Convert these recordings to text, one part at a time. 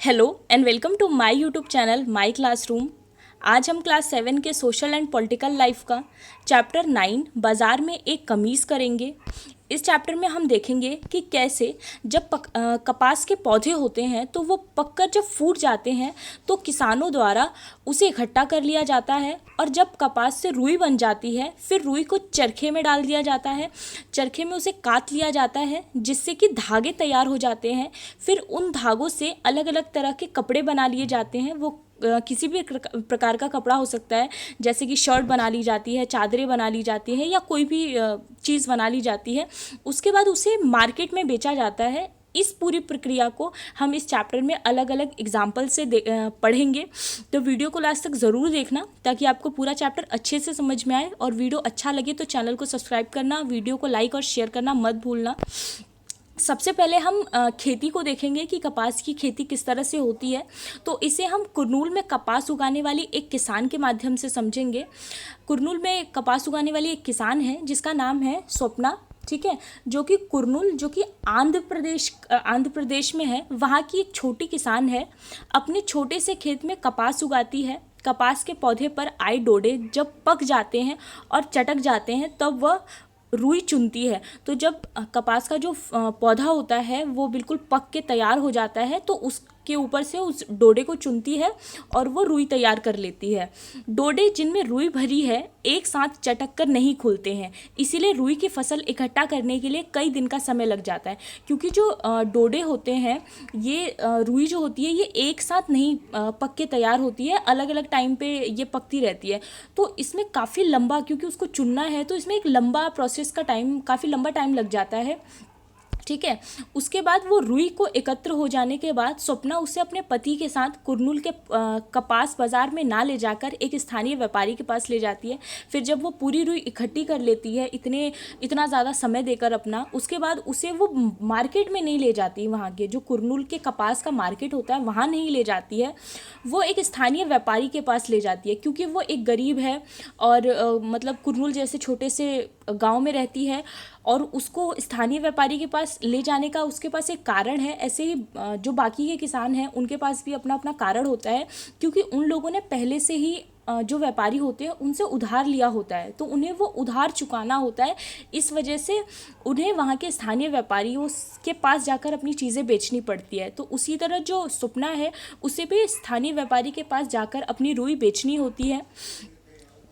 Hello and welcome to my YouTube channel my classroom. आज हम class 7 के social and political life का chapter 9 बाज़ार में एक कमीज़ करेंगे। इस चैप्टर में हम देखेंगे कि कैसे जब कपास के पौधे होते हैं तो वो पककर जब फूट जाते हैं तो किसानों द्वारा उसे इकट्ठा कर लिया जाता है, और जब कपास से रुई बन जाती है फिर रुई को चरखे में डाल दिया जाता है। चरखे में उसे काट लिया जाता है जिससे कि धागे तैयार हो जाते हैं। फिर उन धागों से अलग अलग तरह के कपड़े बना लिए जाते हैं। वो किसी भी प्रकार का कपड़ा हो सकता है, जैसे कि शर्ट बना ली जाती है, चादरें बना ली जाती है, या कोई भी चीज़ बना ली जाती है। उसके बाद उसे मार्केट में बेचा जाता है। इस पूरी प्रक्रिया को हम इस चैप्टर में अलग अलग एग्जाम्पल से पढ़ेंगे। तो वीडियो को लास्ट तक ज़रूर देखना ताकि आपको पूरा चैप्टर अच्छे से समझ में आए। और वीडियो अच्छा लगे तो चैनल को सब्सक्राइब करना, वीडियो को लाइक और शेयर करना मत भूलना। सबसे पहले हम खेती को देखेंगे कि कपास की खेती किस तरह से होती है। तो इसे हम कुरनूल में कपास उगाने वाली एक किसान के माध्यम से समझेंगे। कुरनूल में कपास उगाने वाली एक किसान है जिसका नाम है स्वप्ना, ठीक है, जो कि कुरनूल, जो कि आंध्र प्रदेश में है, वहाँ की एक छोटी किसान है। अपने छोटे से खेत में कपास उगाती है। कपास के पौधे पर आए डोडे जब पक जाते हैं और चटक जाते हैं तब वह रुई चुनती है। तो जब कपास का जो पौधा होता है वो बिल्कुल पक के तैयार हो जाता है तो उसके ऊपर से उस डोडे को चुनती है और वो रुई तैयार कर लेती है। डोडे जिनमें रुई भरी है एक साथ चटक कर नहीं खुलते हैं, इसीलिए रुई की फसल इकट्ठा करने के लिए कई दिन का समय लग जाता है। क्योंकि जो डोडे होते हैं, ये रुई जो होती है ये एक साथ नहीं पक के तैयार होती है, अलग अलग टाइम पे ये पकती रहती है। तो इसमें काफ़ी लंबा, क्योंकि उसको चुनना है तो इसमें एक लंबा प्रोसेस का टाइम, काफ़ी लंबा टाइम लग जाता है, ठीक है। उसके बाद वो रुई को एकत्र हो जाने के बाद स्वप्ना उसे अपने पति के साथ कुरनूल के कपास बाजार में ना ले जाकर एक स्थानीय व्यापारी के पास ले जाती है। फिर जब वो पूरी रुई इकट्ठी कर लेती है इतना ज़्यादा समय देकर अपना, उसके बाद उसे वो मार्केट में नहीं ले जाती, वहाँ के जो कुरनूल के कपास का मार्केट होता है वहाँ नहीं ले जाती है, वो एक स्थानीय व्यापारी के पास ले जाती है। क्योंकि वो एक गरीब है और मतलब कुरनूल जैसे छोटे से गांव में रहती है, और उसको स्थानीय व्यापारी के पास ले जाने का उसके पास एक कारण है। ऐसे ही जो बाकी के किसान हैं उनके पास भी अपना अपना कारण होता है, क्योंकि उन लोगों ने पहले से ही जो व्यापारी होते हैं उनसे उधार लिया होता है, तो उन्हें वो उधार चुकाना होता है। इस वजह से उन्हें वहाँ के स्थानीय व्यापारियों के पास जाकर अपनी चीज़ें बेचनी पड़ती है। तो उसी तरह जो स्वप्ना है उसे भी स्थानीय व्यापारी के पास जाकर अपनी रुई बेचनी होती है।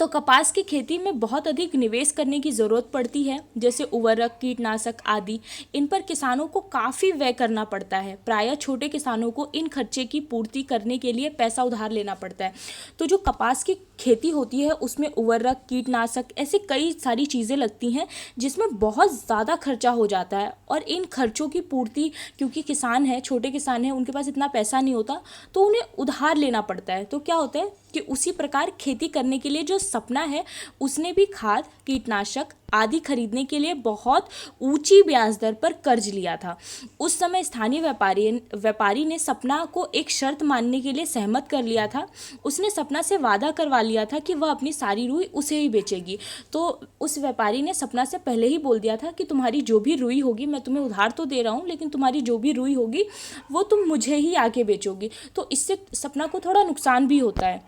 तो कपास की खेती में बहुत अधिक निवेश करने की ज़रूरत पड़ती है, जैसे उर्वरक, कीटनाशक आदि। इन पर किसानों को काफ़ी व्यय करना पड़ता है। प्रायः छोटे किसानों को इन खर्चे की पूर्ति करने के लिए पैसा उधार लेना पड़ता है। तो जो कपास की खेती होती है उसमें उर्वरक, कीटनाशक, ऐसी कई सारी चीज़ें लगती हैं जिसमें बहुत ज़्यादा खर्चा हो जाता है। और इन खर्चों की पूर्ति, क्योंकि किसान है, छोटे किसान हैं, उनके पास इतना पैसा नहीं होता, तो उन्हें उधार लेना पड़ता है। तो क्या होता है कि उसी प्रकार खेती करने के लिए जो सपना है उसने भी खाद, कीटनाशक आदि खरीदने के लिए बहुत ऊंची ब्याज दर पर कर्ज लिया था। उस समय स्थानीय व्यापारी ने सपना को एक शर्त मानने के लिए सहमत कर लिया था। उसने सपना से वादा करवा लिया था कि वह अपनी सारी रुई उसे ही बेचेगी। तो उस व्यापारी ने सपना से पहले ही बोल दिया था कि तुम्हारी जो भी रुई होगी, मैं तुम्हें उधार तो दे रहा हूँ, लेकिन तुम्हारी जो भी रुई होगी वो तुम मुझे ही आके बेचोगी। तो इससे सपना को थोड़ा नुकसान भी होता है।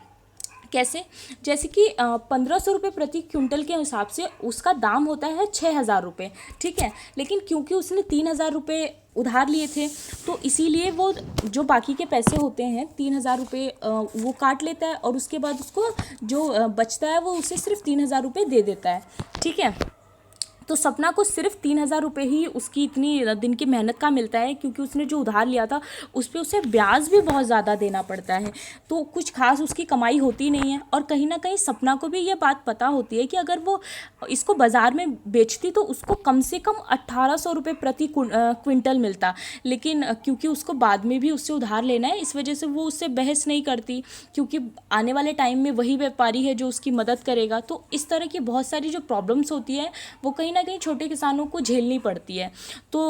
कैसे? जैसे कि 1500 रुपये प्रति क्विंटल के हिसाब से उसका दाम होता है 6000 रुपये, ठीक है। लेकिन क्योंकि उसने 3000 रुपये उधार लिए थे तो इसीलिए वो जो बाकी के पैसे होते हैं 3000 रुपये वो काट लेता है, और उसके बाद उसको जो बचता है वो उसे सिर्फ 3000 रुपये दे देता है, ठीक है। तो सपना को सिर्फ 3000 रुपये ही उसकी इतनी दिन की मेहनत का मिलता है, क्योंकि उसने जो उधार लिया था उस पर उसे ब्याज भी बहुत ज़्यादा देना पड़ता है। तो कुछ खास उसकी कमाई होती नहीं है। और कहीं ना कहीं सपना को भी ये बात पता होती है कि अगर वो इसको बाज़ार में बेचती तो उसको कम से कम 1800 रुपये प्रति क्विंटल मिलता। लेकिन क्योंकि उसको बाद में भी उससे उधार लेना है, इस वजह से वो उससे बहस नहीं करती, क्योंकि आने वाले टाइम में वही व्यापारी है जो उसकी मदद करेगा। तो इस तरह की बहुत सारी जो प्रॉब्लम्स होती है वो कहीं ना कहीं छोटे किसानों को झेलनी पड़ती है। तो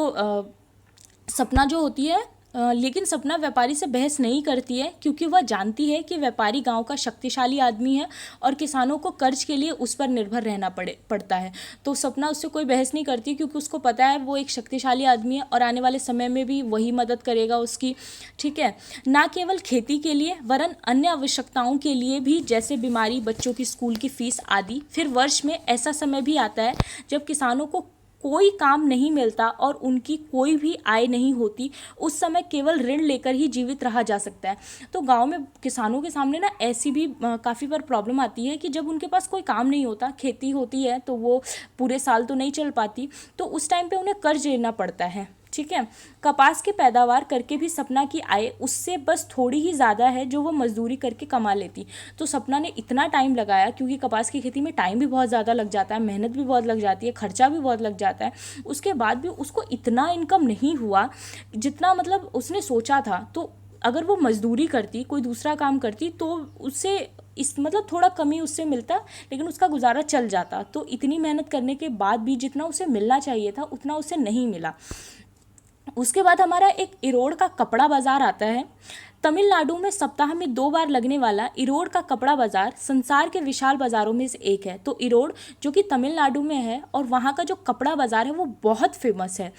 सपना जो होती है लेकिन सपना व्यापारी से बहस नहीं करती है, क्योंकि वह जानती है कि व्यापारी गांव का शक्तिशाली आदमी है और किसानों को कर्ज के लिए उस पर निर्भर रहना पड़ता है। तो सपना उससे कोई बहस नहीं करती, क्योंकि उसको पता है वो एक शक्तिशाली आदमी है और आने वाले समय में भी वही मदद करेगा उसकी। ठीक है, ना केवल खेती के लिए वरन अन्य आवश्यकताओं के लिए भी, जैसे बीमारी, बच्चों की स्कूल की फीस आदि। फिर वर्ष में ऐसा समय भी आता है जब किसानों को कोई काम नहीं मिलता और उनकी कोई भी आय नहीं होती। उस समय केवल ऋण लेकर ही जीवित रहा जा सकता है। तो गांव में किसानों के सामने ना ऐसी भी काफ़ी बार प्रॉब्लम आती है कि जब उनके पास कोई काम नहीं होता, खेती होती है तो वो पूरे साल तो नहीं चल पाती, तो उस टाइम पे उन्हें कर्ज लेना पड़ता है। ठीक है, कपास की पैदावार करके भी सपना की आय उससे बस थोड़ी ही ज़्यादा है जो वो मजदूरी करके कमा लेती। तो सपना ने इतना टाइम लगाया, क्योंकि कपास की खेती में टाइम भी बहुत ज़्यादा लग जाता है, मेहनत भी बहुत लग जाती है, खर्चा भी बहुत लग जाता है। उसके बाद भी उसको इतना इनकम नहीं हुआ जितना मतलब उसने सोचा था। तो अगर वो मजदूरी करती, कोई दूसरा काम करती, तो उससे इस मतलब थोड़ा कमी उससे मिलता, लेकिन उसका गुजारा चल जाता। तो इतनी मेहनत करने के बाद भी जितना उसे मिलना चाहिए था उतना उसे नहीं मिला। उसके बाद हमारा एक इरोड़ का कपड़ा बाज़ार आता है। तमिलनाडु में सप्ताह में 2 बार लगने वाला इरोड़ का कपड़ा बाज़ार संसार के विशाल बाज़ारों में से एक है। तो इरोड़ जो कि तमिलनाडु में है, और वहाँ का जो कपड़ा बाज़ार है वो बहुत फेमस है।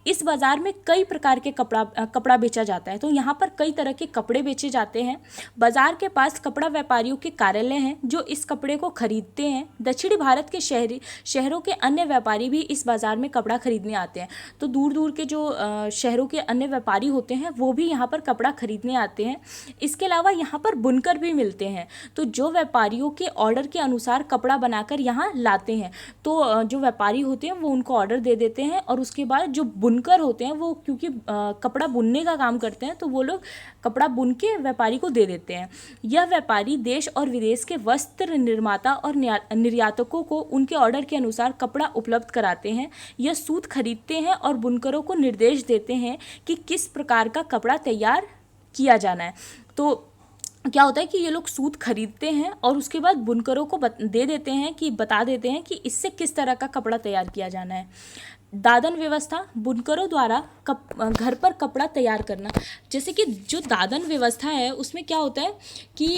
इस बाज़ार में कई प्रकार के कपड़ा बेचा जाता है। तो यहाँ पर कई तरह के कपड़े बेचे जाते हैं। बाज़ार के पास कपड़ा व्यापारियों के कार्यालय हैं जो इस कपड़े को खरीदते हैं। दक्षिणी भारत के शहरों के अन्य व्यापारी भी इस बाज़ार में कपड़ा खरीदने आते हैं। तो दूर दूर के जो शहरों के अन्य व्यापारी होते हैं वो भी यहाँ पर कपड़ा खरीदने आते हैं। इसके अलावा यहाँ पर बुनकर भी मिलते हैं, तो जो व्यापारियों के ऑर्डर के अनुसार कपड़ा बनाकर यहाँ लाते हैं। तो जो व्यापारी होते हैं वो उनको ऑर्डर दे देते हैं, और उसके बाद जो बुनकर होते हैं वो क्योंकि कपड़ा बुनने का काम करते हैं, तो वो लोग कपड़ा बुन के व्यापारी को दे देते हैं। यह व्यापारी देश और विदेश के वस्त्र निर्माता और निर्यातकों को उनके ऑर्डर के अनुसार कपड़ा उपलब्ध कराते हैं। यह सूत खरीदते हैं और बुनकरों को निर्देश देते हैं कि किस प्रकार का कपड़ा तैयार किया जाना है। तो क्या होता है कि ये लोग सूत खरीदते हैं और उसके बाद बुनकरों को दे देते हैं, कि बता देते हैं कि इससे किस तरह का कपड़ा तैयार किया जाना है। दादन व्यवस्था, बुनकरों द्वारा घर पर कपड़ा तैयार करना। जैसे कि जो दादन व्यवस्था है उसमें क्या होता है कि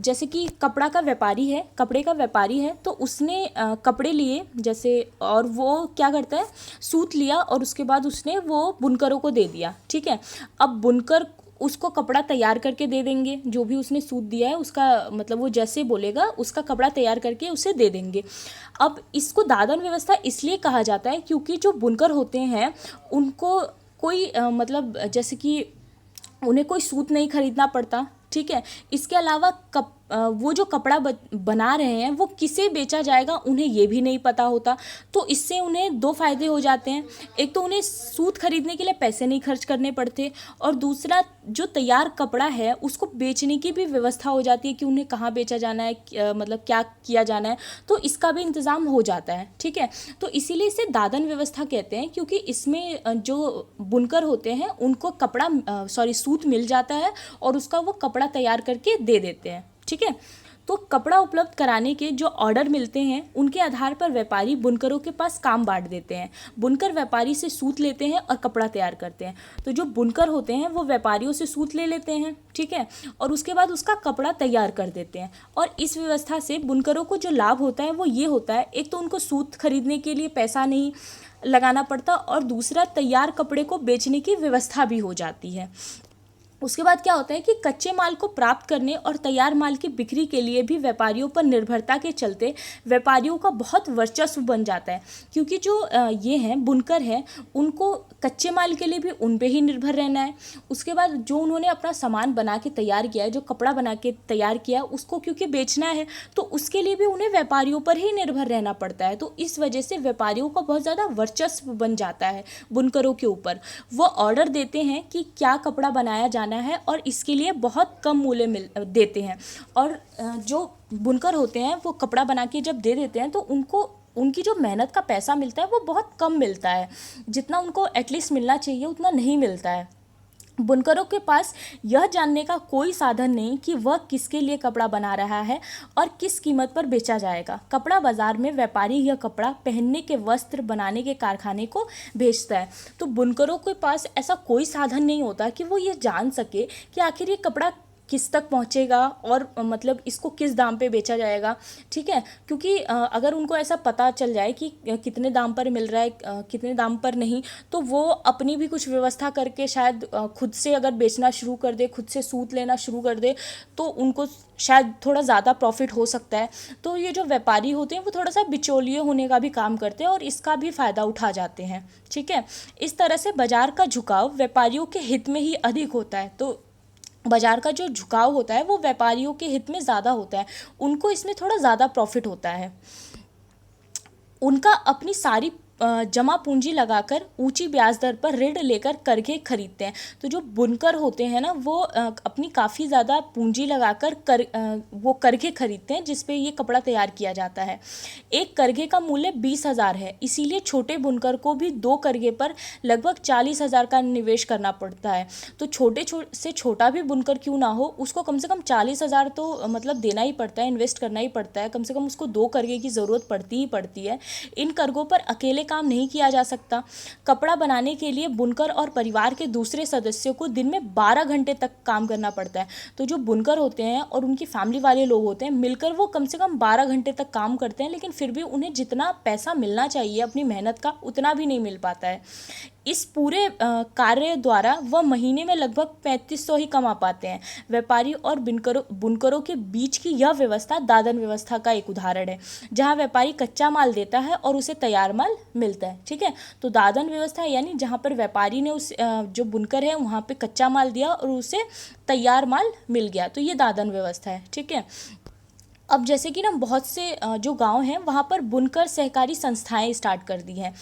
जैसे कि कपड़ा का व्यापारी है, कपड़े का व्यापारी है, तो उसने कपड़े लिए जैसे, और वो क्या करता है, सूत लिया और उसके बाद उसने वो बुनकरों को दे दिया। ठीक है, अब बुनकर उसको कपड़ा तैयार करके दे देंगे, जो भी उसने सूत दिया है उसका मतलब वो जैसे बोलेगा उसका कपड़ा तैयार करके उसे दे देंगे। अब इसको दादन व्यवस्था इसलिए कहा जाता है क्योंकि जो बुनकर होते हैं उनको कोई मतलब जैसे कि उन्हें कोई सूत नहीं खरीदना पड़ता। ठीक है, इसके अलावा वो जो कपड़ा बना रहे हैं वो किसे बेचा जाएगा उन्हें ये भी नहीं पता होता। तो इससे उन्हें 2 फायदे हो जाते हैं। एक तो उन्हें सूत खरीदने के लिए पैसे नहीं खर्च करने पड़ते, और दूसरा जो तैयार कपड़ा है उसको बेचने की भी व्यवस्था हो जाती है कि उन्हें कहाँ बेचा जाना है, मतलब क्या किया जाना है, तो इसका भी इंतज़ाम हो जाता है। ठीक है, तो इसीलिए इसे दादन व्यवस्था कहते हैं, क्योंकि इसमें जो बुनकर होते हैं उनको सूत मिल जाता है और उसका वो कपड़ा तैयार करके दे देते हैं। ठीक है, तो कपड़ा उपलब्ध कराने के जो ऑर्डर मिलते हैं उनके आधार पर व्यापारी बुनकरों के पास काम बांट देते हैं। बुनकर व्यापारी से सूत लेते हैं और कपड़ा तैयार करते हैं। तो जो बुनकर होते हैं वो व्यापारियों से सूत ले लेते हैं, ठीक है, और उसके बाद उसका कपड़ा तैयार कर देते हैं। और इस व्यवस्था से बुनकरों को जो लाभ होता है वो ये होता है, एक तो उनको सूत खरीदने के लिए पैसा नहीं लगाना पड़ता, और दूसरा तैयार कपड़े को बेचने की व्यवस्था भी हो जाती है। उसके बाद क्या होता है कि कच्चे माल को प्राप्त करने और तैयार माल की बिक्री के लिए भी व्यापारियों पर निर्भरता के चलते व्यापारियों का बहुत वर्चस्व बन जाता है, क्योंकि जो ये हैं बुनकर हैं उनको कच्चे माल के लिए भी उन पे ही निर्भर रहना है। उसके बाद जो उन्होंने अपना सामान बना के तैयार किया है, जो कपड़ा बना के तैयार किया है, उसको क्योंकि बेचना है तो उसके लिए भी उन्हें व्यापारियों पर ही निर्भर रहना पड़ता है। तो इस वजह से व्यापारियों का बहुत ज़्यादा वर्चस्व बन जाता है बुनकरों के ऊपर। वो ऑर्डर देते हैं कि क्या कपड़ा बनाया जाना है और इसके लिए बहुत कम मूल्य देते हैं, और जो बुनकर होते हैं वो कपड़ा बना के जब दे देते हैं तो उनको उनकी जो मेहनत का पैसा मिलता है वो बहुत कम मिलता है, जितना उनको एटलीस्ट मिलना चाहिए उतना नहीं मिलता है। बुनकरों के पास यह जानने का कोई साधन नहीं कि वह किसके लिए कपड़ा बना रहा है और किस कीमत पर बेचा जाएगा। कपड़ा बाजार में व्यापारी यह कपड़ा पहनने के वस्त्र बनाने के कारखाने को भेजता है। तो बुनकरों के पास ऐसा कोई साधन नहीं होता कि वो ये जान सके कि आखिर ये कपड़ा किस तक पहुंचेगा और मतलब इसको किस दाम पे बेचा जाएगा। ठीक है, क्योंकि अगर उनको ऐसा पता चल जाए कि कितने दाम पर मिल रहा है, कितने दाम पर नहीं, तो वो अपनी भी कुछ व्यवस्था करके शायद खुद से अगर बेचना शुरू कर दे, खुद से सूत लेना शुरू कर दे, तो उनको शायद थोड़ा ज़्यादा प्रॉफिट हो सकता है। तो ये जो व्यापारी होते हैं वो थोड़ा सा बिचौलिए होने का भी काम करते हैं और इसका भी फ़ायदा उठा जाते हैं। ठीक है, इस तरह से बाजार का झुकाव व्यापारियों के हित में ही अधिक होता है। तो बाजार का जो झुकाव होता है वो व्यापारियों के हित में ज़्यादा होता है, उनको इसमें थोड़ा ज़्यादा प्रॉफिट होता है। उनका अपनी सारी जमा पूंजी लगाकर ऊंची ब्याज दर पर ऋण लेकर करघे खरीदते हैं। तो जो बुनकर होते हैं ना, वो अपनी काफ़ी ज़्यादा पूंजी लगाकर वो करघे खरीदते हैं जिस पे ये कपड़ा तैयार किया जाता है। एक करघे का मूल्य 20,000 है, इसीलिए छोटे बुनकर को भी 2 करघे पर लगभग 40,000 का निवेश करना पड़ता है। तो से छोटा भी बुनकर क्यों ना हो, उसको कम से कम 40,000 तो मतलब देना ही पड़ता है, इन्वेस्ट करना ही पड़ता है। कम से कम उसको 2 करघे की ज़रूरत पड़ती ही पड़ती है। इन करघों पर अकेले काम नहीं किया जा सकता। कपड़ा बनाने के लिए बुनकर और परिवार के दूसरे सदस्यों को दिन में 12 घंटे तक काम करना पड़ता है। तो जो बुनकर होते हैं और उनकी फैमिली वाले लोग होते हैं मिलकर वो कम से कम 12 घंटे तक काम करते हैं, लेकिन फिर भी उन्हें जितना पैसा मिलना चाहिए अपनी मेहनत का उतना भी नहीं मिल पाता है। इस पूरे कार्य द्वारा वह महीने में लगभग 3500 ही कमा पाते हैं। व्यापारी और बुनकरों के बीच की यह व्यवस्था दादन व्यवस्था का एक उदाहरण है, जहां व्यापारी कच्चा माल देता है और उसे तैयार माल मिलता है। ठीक है, तो दादन व्यवस्था यानी जहां पर व्यापारी ने उस जो बुनकर है वहां पे कच्चा माल दिया और उसे तैयार माल मिल गया, तो ये दादन व्यवस्था है। ठीक है, अब जैसे कि ना बहुत से जो गांव हैं वहाँ पर बुनकर सहकारी संस्थाएं स्टार्ट कर दी हैं।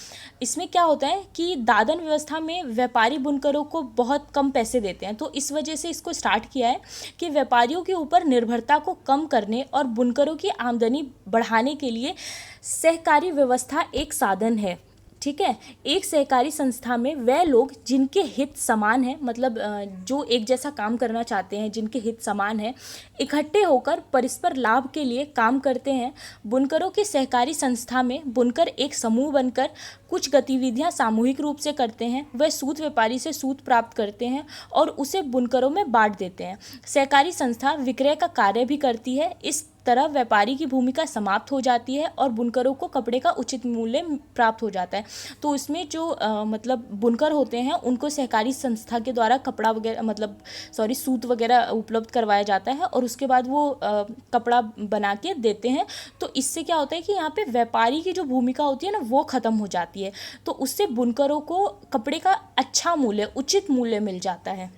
इसमें क्या होता है कि दादन व्यवस्था में व्यापारी बुनकरों को बहुत कम पैसे देते हैं, तो इस वजह से इसको स्टार्ट किया है कि व्यापारियों के ऊपर निर्भरता को कम करने और बुनकरों की आमदनी बढ़ाने के लिए सहकारी व्यवस्था एक साधन है। ठीक है, एक सहकारी संस्था में वह लोग जिनके हित समान हैं, मतलब जो एक जैसा काम करना चाहते हैं, जिनके हित समान हैं, इकट्ठे होकर परस्पर लाभ के लिए काम करते हैं। बुनकरों की सहकारी संस्था में बुनकर एक समूह बनकर कुछ गतिविधियां सामूहिक रूप से करते हैं। वह सूत व्यापारी से सूत प्राप्त करते हैं और उसे बुनकरों में बांट देते हैं। सहकारी संस्था विक्रय का कार्य भी करती है। इस तरह व्यापारी की भूमिका समाप्त हो जाती है और बुनकरों को कपड़े का उचित मूल्य प्राप्त हो जाता है। तो इसमें जो मतलब बुनकर होते हैं उनको सहकारी संस्था के द्वारा कपड़ा वगैरह मतलब सूत वगैरह उपलब्ध करवाया जाता है और उसके बाद वो कपड़ा बना के देते हैं। तो इससे क्या होता है कि यहाँ पे व्यापारी की जो भूमिका होती है ना वो ख़त्म हो जाती है, तो उससे बुनकरों को कपड़े का अच्छा मूल्य, उचित मूल्य मिल जाता है।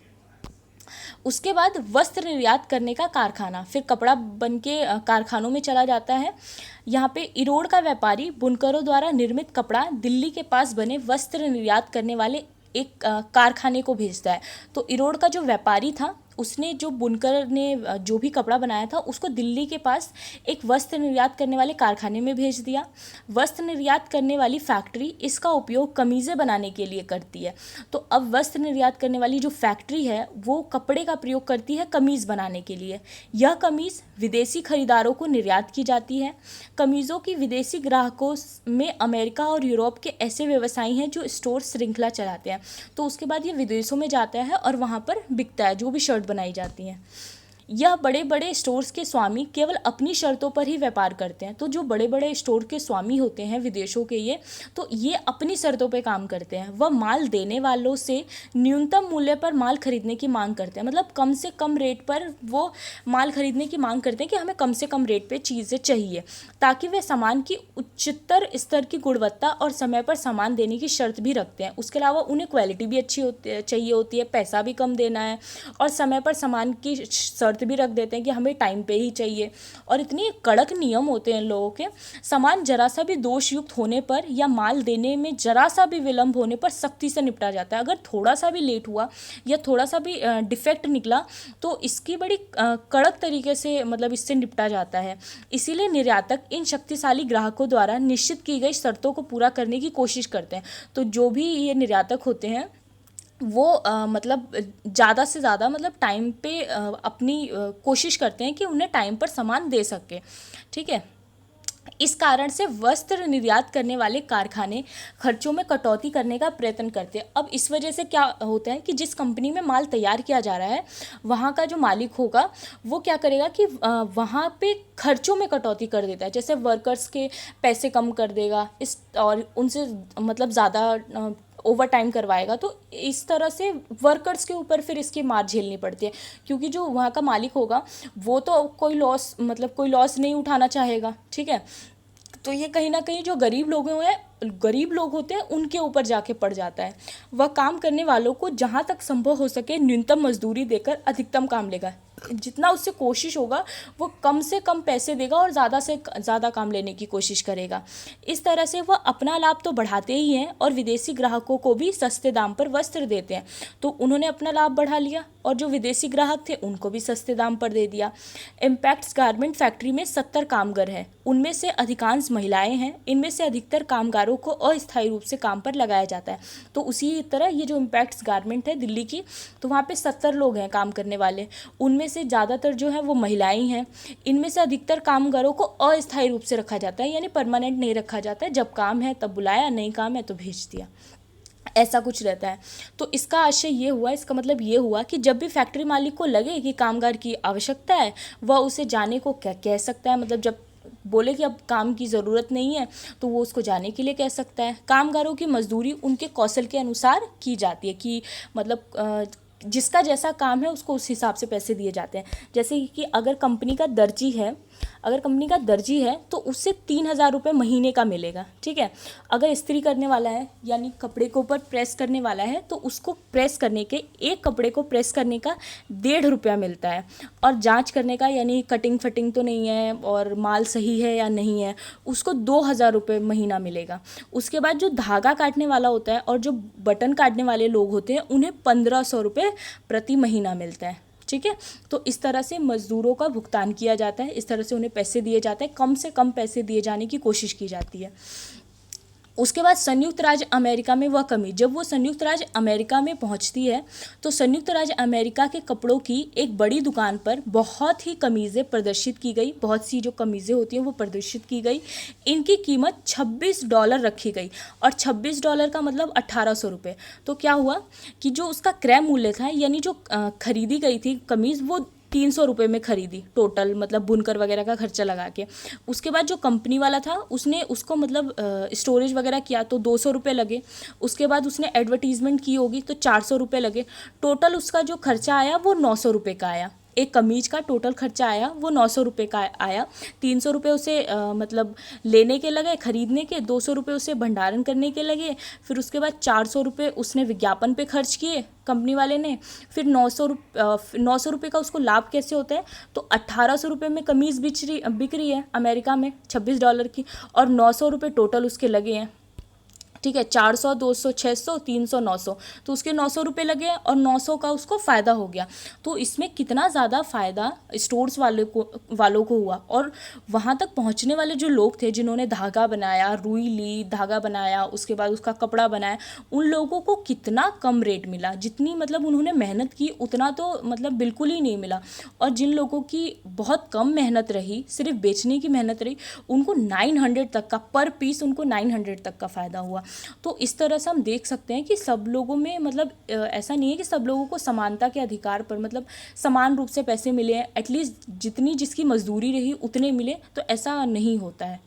उसके बाद वस्त्र निर्यात करने का कारखाना, फिर कपड़ा बन के कारखानों में चला जाता है। यहाँ पे इरोड़ का व्यापारी बुनकरों द्वारा निर्मित कपड़ा दिल्ली के पास बने वस्त्र निर्यात करने वाले एक कारखाने को भेजता है। तो इरोड़ का जो व्यापारी था उसने जो बुनकर ने जो भी कपड़ा बनाया था उसको दिल्ली के पास एक वस्त्र निर्यात करने वाले कारखाने में भेज दिया। वस्त्र निर्यात करने वाली फैक्ट्री इसका उपयोग कमीज़ें बनाने के लिए करती है। तो अब वस्त्र निर्यात करने वाली जो फैक्ट्री है वो कपड़े का प्रयोग करती है कमीज़ बनाने के लिए। यह कमीज़ विदेशी खरीदारों को निर्यात की जाती है। कमीज़ों की विदेशी ग्राहकों में अमेरिका और यूरोप के ऐसे व्यवसायी हैं जो स्टोर श्रृंखला चलाते हैं। तो उसके बाद ये विदेशों में जाता है और वहाँ पर बिकता है, जो भी शर्ट बनाई जाती हैं। यह बड़े बड़े स्टोर्स के स्वामी केवल अपनी शर्तों पर ही व्यापार करते हैं। तो जो बड़े बड़े स्टोर के स्वामी होते हैं विदेशों के, ये अपनी शर्तों पर काम करते हैं। वह माल देने वालों से न्यूनतम मूल्य पर माल खरीदने की मांग करते हैं, मतलब कम से कम रेट पर वो माल खरीदने की मांग करते हैं कि हमें कम से कम रेट पे चीज़ें चाहिए, ताकि वे सामान की उच्चतर स्तर की गुणवत्ता और समय पर सामान देने की शर्त भी रखते हैं। उसके अलावा उन्हें क्वालिटी भी अच्छी चाहिए होती है, पैसा भी कम देना है और समय पर सामान की शर्त भी रख देते हैं कि हमें टाइम पे ही चाहिए। और इतनी कड़क नियम होते हैं लोगों के, सामान जरा सा भी दोषयुक्त होने पर या माल देने में जरा सा भी विलंब होने पर सख्ती से निपटा जाता है। अगर थोड़ा सा भी लेट हुआ या थोड़ा सा भी डिफेक्ट निकला तो इसकी बड़ी कड़क तरीके से मतलब इससे निपटा जाता है। इसीलिए निर्यातक इन शक्तिशाली ग्राहकों द्वारा निश्चित की गई शर्तों को पूरा करने की कोशिश करते हैं। तो जो भी ये निर्यातक होते हैं वो मतलब ज़्यादा से ज़्यादा मतलब टाइम पे अपनी कोशिश करते हैं कि उन्हें टाइम पर सामान दे सके। ठीक है। इस कारण से वस्त्र निर्यात करने वाले कारखाने खर्चों में कटौती करने का प्रयत्न करते हैं। अब इस वजह से क्या होता है कि जिस कंपनी में माल तैयार किया जा रहा है, वहाँ का जो मालिक होगा वो क्या करेगा कि वहाँ पे खर्चों में कटौती कर देता है। जैसे वर्कर्स के पैसे कम कर देगा, इस और उनसे मतलब ज़्यादा ओवर टाइम करवाएगा। तो इस तरह से वर्कर्स के ऊपर फिर इसकी मार झेलनी पड़ती है, क्योंकि जो वहाँ का मालिक होगा वो तो कोई लॉस नहीं उठाना चाहेगा। ठीक है। तो ये कहीं ना कहीं जो गरीब लोग होते हैं उनके ऊपर जाके पड़ जाता है। वह काम करने वालों को जहाँ तक संभव हो सके न्यूनतम मजदूरी देकर अधिकतम काम लेगा। जितना उससे कोशिश होगा वो कम से कम पैसे देगा और ज़्यादा से ज़्यादा काम लेने की कोशिश करेगा। इस तरह से वह अपना लाभ तो बढ़ाते ही हैं और विदेशी ग्राहकों को भी सस्ते दाम पर वस्त्र देते हैं। तो उन्होंने अपना लाभ बढ़ा लिया और जो विदेशी ग्राहक थे उनको भी सस्ते दाम पर दे दिया। इम्पैक्ट्स गारमेंट फैक्ट्री में 70 कामगार हैं, उनमें से अधिकांश महिलाएं हैं। इनमें से अधिकतर कामगारों को अस्थायी रूप से काम पर लगाया जाता है। तो उसी तरह ये जो इम्पैक्ट्स गारमेंट है दिल्ली की, तो वहाँ पे 70 लोग हैं काम करने वाले, उनमें से ज़्यादातर जो है वो महिलाएं हैं। इनमें से अधिकतर कामगारों को अस्थायी रूप से रखा जाता है, यानी परमानेंट नहीं रखा जाता है। जब काम है तब बुलाया, नहीं काम है तो भेज दिया, ऐसा कुछ रहता है। तो इसका आशय ये हुआ, इसका मतलब ये हुआ कि जब भी फैक्ट्री मालिक को लगे कि कामगार की आवश्यकता है, वह उसे जाने को क्या कह सकता है। मतलब जब बोले कि अब काम की ज़रूरत नहीं है तो वो उसको जाने के लिए कह सकता है। कामगारों की मजदूरी उनके कौशल के अनुसार की जाती है कि मतलब जिसका जैसा काम है उसको उस हिसाब से पैसे दिए जाते हैं। जैसे कि अगर कंपनी का दर्जी है तो उससे 3,000 रुपये महीने का मिलेगा। ठीक है। अगर इस्त्री करने वाला है यानी कपड़े के ऊपर प्रेस करने वाला है तो उसको प्रेस करने के एक कपड़े को प्रेस करने का 1.5 रुपया मिलता है। और जांच करने का यानी कटिंग फटिंग तो नहीं है और माल सही है या नहीं है, उसको 2,000 रुपये महीना मिलेगा। उसके बाद जो धागा काटने वाला होता है और जो बटन काटने वाले लोग होते हैं उन्हें 1,500 रुपये प्रति महीना मिलता है। ठीक है। तो इस तरह से मज़दूरों का भुगतान किया जाता है, इस तरह से उन्हें पैसे दिए जाते हैं, कम से कम पैसे दिए जाने की कोशिश की जाती है। उसके बाद संयुक्त राज्य अमेरिका में वह कमी, जब वो संयुक्त राज्य अमेरिका में पहुंचती है तो संयुक्त राज्य अमेरिका के कपड़ों की एक बड़ी दुकान पर बहुत ही कमीज़ें प्रदर्शित की गई। बहुत सी जो कमीज़ें होती हैं वो प्रदर्शित की गई। इनकी कीमत $26 रखी गई और $26 का मतलब 1,800 रुपये। तो क्या हुआ कि जो उसका क्रय मूल्य था यानी जो खरीदी गई थी कमीज़ वो 300 रुपये में खरीदी टोटल, मतलब बुनकर वगैरह का खर्चा लगा के। उसके बाद जो कंपनी वाला था उसने उसको मतलब स्टोरेज वगैरह किया तो 200 रुपये लगे। उसके बाद उसने एडवर्टीज़मेंट की होगी तो 400 रुपये लगे। टोटल उसका जो खर्चा आया वो 900 रुपये का आया। एक कमीज का टोटल खर्चा आया वो 900 रुपये का आया। 300 रुपये उसे मतलब लेने के लगे, खरीदने के, 200 रुपये उसे भंडारण करने के लगे। फिर उसके बाद 400 रुपये उसने विज्ञापन पे खर्च किए कंपनी वाले ने। फिर 900 रुपये का उसको लाभ कैसे होता है, तो 1,800 रुपये में कमीज़ बिक रही है अमेरिका में $26 की, और 900 रुपये टोटल उसके लगे हैं। ठीक है। 400, 200, 600, 300, 900, तो उसके 900 रुपये लगे और 900 का उसको फ़ायदा हो गया। तो इसमें कितना ज़्यादा फ़ायदा स्टोर्स वालों को हुआ। और वहाँ तक पहुँचने वाले जो लोग थे जिन्होंने धागा बनाया, रुई ली, धागा बनाया, उसके बाद उसका कपड़ा बनाया, उन लोगों को कितना कम रेट मिला। जितनी मतलब उन्होंने मेहनत की उतना तो मतलब बिल्कुल ही नहीं मिला। और जिन लोगों की बहुत कम मेहनत रही, सिर्फ बेचने की मेहनत रही, उनको 900 तक का पर पीस, उनको 900 तक का फ़ायदा हुआ। तो इस तरह से हम देख सकते हैं कि सब लोगों में मतलब ऐसा नहीं है कि सब लोगों को समानता के अधिकार पर मतलब समान रूप से पैसे मिले हैं। एटलीस्ट जितनी जिसकी मजदूरी रही उतने मिले, तो ऐसा नहीं होता है।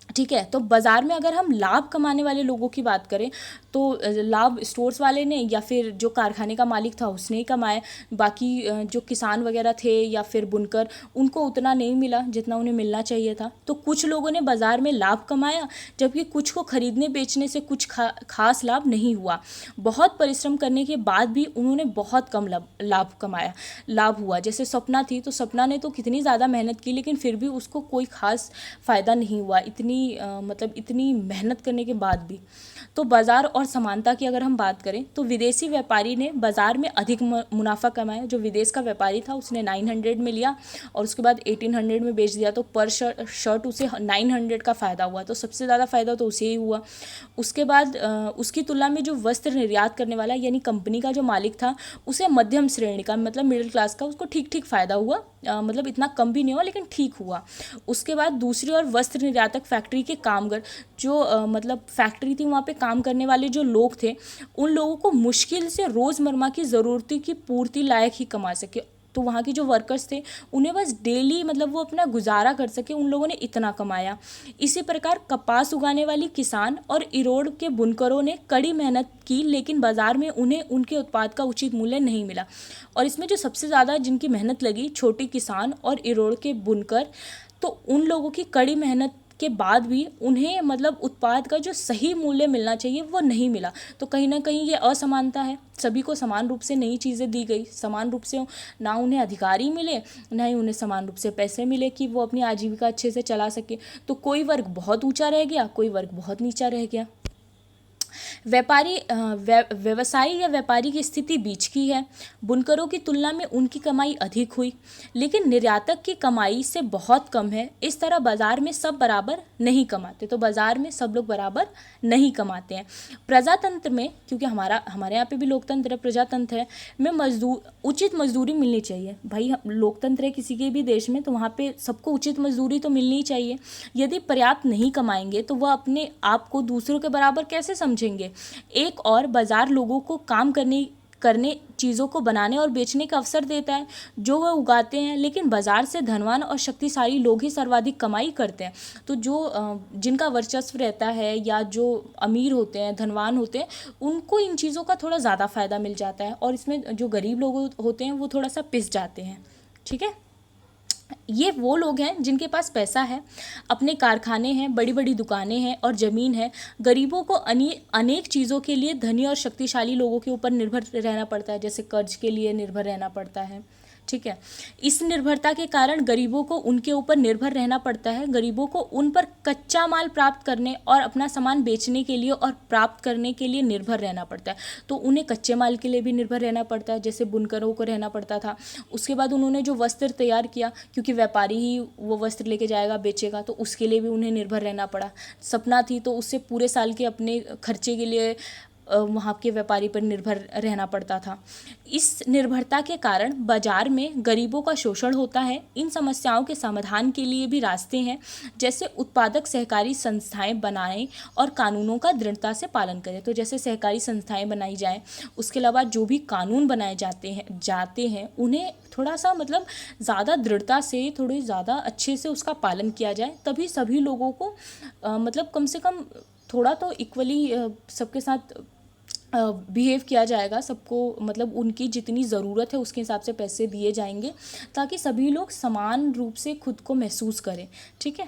ठीक है। तो बाज़ार में अगर हम लाभ कमाने वाले लोगों की बात करें तो लाभ स्टोर्स वाले ने या फिर जो कारखाने का मालिक था उसने ही कमाए। बाकी जो किसान वगैरह थे या फिर बुनकर, उनको उतना नहीं मिला जितना उन्हें मिलना चाहिए था। तो कुछ लोगों ने बाज़ार में लाभ कमाया, जबकि कुछ को खरीदने बेचने से कुछ खास लाभ नहीं हुआ। बहुत परिश्रम करने के बाद भी उन्होंने बहुत कम लाभ हुआ। जैसे सपना थी, तो सपना ने तो कितनी ज़्यादा मेहनत की लेकिन फिर भी उसको कोई खास फ़ायदा नहीं हुआ। इतनी मतलब इतनी मेहनत करने के बाद भी। तो बाज़ार और समानता की अगर हम बात करें तो विदेशी व्यापारी ने बाज़ार में अधिक मुनाफा कमाया। जो विदेश का व्यापारी था उसने 900 में लिया और उसके बाद 1800 में बेच दिया, तो पर शर्ट उसे 900 का फ़ायदा हुआ, तो सबसे ज़्यादा फ़ायदा तो उसे ही हुआ। उसके बाद उसकी तुलना में जो वस्त्र निर्यात करने वाला यानी कंपनी का जो मालिक था उसे मध्यम श्रेणी का मतलब मिडिल क्लास का उसको ठीक ठीक फ़ायदा हुआ, मतलब इतना कम भी नहीं हुआ लेकिन ठीक हुआ। उसके बाद दूसरी ओर वस्त्र निर्यातक फैक्ट्री के कामगार जो मतलब फैक्ट्री थी वहाँ पे काम करने वाले जो लोग थे उन लोगों को मुश्किल से रोज़मर्रा की ज़रूरतों की पूर्ति लायक ही कमा सके। तो वहाँ के जो वर्कर्स थे उन्हें बस डेली मतलब वो अपना गुजारा कर सके, उन लोगों ने इतना कमाया। इसी प्रकार कपास उगाने वाली किसान और इरोड़ के बुनकरों ने कड़ी मेहनत की लेकिन बाज़ार में उन्हें उनके उत्पाद का उचित मूल्य नहीं मिला। और इसमें जो सबसे ज़्यादा जिनकी मेहनत लगी छोटे किसान और इरोड़ के बुनकर, तो उन लोगों की कड़ी मेहनत के बाद भी उन्हें मतलब उत्पाद का जो सही मूल्य मिलना चाहिए वो नहीं मिला। तो कहीं ना कहीं ये असमानता है, सभी को समान रूप से नई चीज़ें दी गई, समान रूप से ना उन्हें अधिकार ही मिले ना ही उन्हें समान रूप से पैसे मिले कि वो अपनी आजीविका अच्छे से चला सके। तो कोई वर्ग बहुत ऊंचा रह गया, कोई वर्ग बहुत नीचा रह गया। व्यवसायी या व्यापारी की स्थिति बीच की है। बुनकरों की तुलना में उनकी कमाई अधिक हुई लेकिन निर्यातक की कमाई से बहुत कम है। इस तरह बाजार में सब बराबर नहीं कमाते, तो बाजार में सब लोग बराबर नहीं कमाते हैं। प्रजातंत्र में, क्योंकि हमारे यहाँ पे भी लोकतंत्र है, प्रजातंत्र है, में उचित मजदूरी मिलनी चाहिए। भाई लोकतंत्र है किसी के भी देश में तो वहाँ पे सबको उचित मजदूरी तो मिलनी चाहिए। यदि पर्याप्त नहीं कमाएंगे तो वह अपने आप को दूसरों के बराबर कैसे समझेंगे। एक और बाजार लोगों को काम करने चीज़ों को बनाने और बेचने का अवसर देता है जो वह उगाते हैं, लेकिन बाजार से धनवान और शक्तिशाली लोग ही सर्वाधिक कमाई करते हैं। तो जो जिनका वर्चस्व रहता है या जो अमीर होते हैं, धनवान होते हैं, उनको इन चीज़ों का थोड़ा ज़्यादा फ़ायदा मिल जाता है और इसमें जो गरीब लोग होते हैं वो थोड़ा सा पिस जाते हैं। ठीक है, ये वो लोग हैं जिनके पास पैसा है, अपने कारखाने हैं, बड़ी बड़ी दुकानें हैं और ज़मीन है। गरीबों को अनेक चीज़ों के लिए धनी और शक्तिशाली लोगों के ऊपर निर्भर रहना पड़ता है, जैसे कर्ज के लिए निर्भर रहना पड़ता है। ठीक है, इस निर्भरता के कारण गरीबों को उनके ऊपर निर्भर रहना पड़ता है। गरीबों को उन पर कच्चा माल प्राप्त करने और अपना सामान बेचने के लिए और प्राप्त करने के लिए निर्भर रहना पड़ता है। तो उन्हें कच्चे माल के लिए भी निर्भर रहना पड़ता है, जैसे बुनकरों को रहना पड़ता था। उसके बाद उन्होंने जो वस्त्र तैयार किया, क्योंकि व्यापारी ही वो वस्त्र लेके जाएगा बेचेगा, तो उसके लिए भी उन्हें निर्भर रहना पड़ा। सपना थी तो उससे पूरे साल के अपने खर्चे के लिए वहाँ के व्यापारी पर निर्भर रहना पड़ता था। इस निर्भरता के कारण बाजार में गरीबों का शोषण होता है। इन समस्याओं के समाधान के लिए भी रास्ते हैं, जैसे उत्पादक सहकारी संस्थाएं बनाएं और कानूनों का दृढ़ता से पालन करें। तो जैसे सहकारी संस्थाएं बनाई जाएं, उसके अलावा जो भी कानून बनाए जाते हैं उन्हें थोड़ा सा मतलब ज़्यादा दृढ़ता से, थोड़ी ज़्यादा अच्छे से उसका पालन किया जाए, तभी सभी लोगों को मतलब कम से कम थोड़ा तो इक्वली सबके साथ बिहेव किया जाएगा। सबको मतलब उनकी जितनी ज़रूरत है उसके हिसाब से पैसे दिए जाएंगे ताकि सभी लोग समान रूप से खुद को महसूस करें। ठीक है,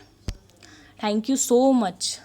थैंक यू सो मच।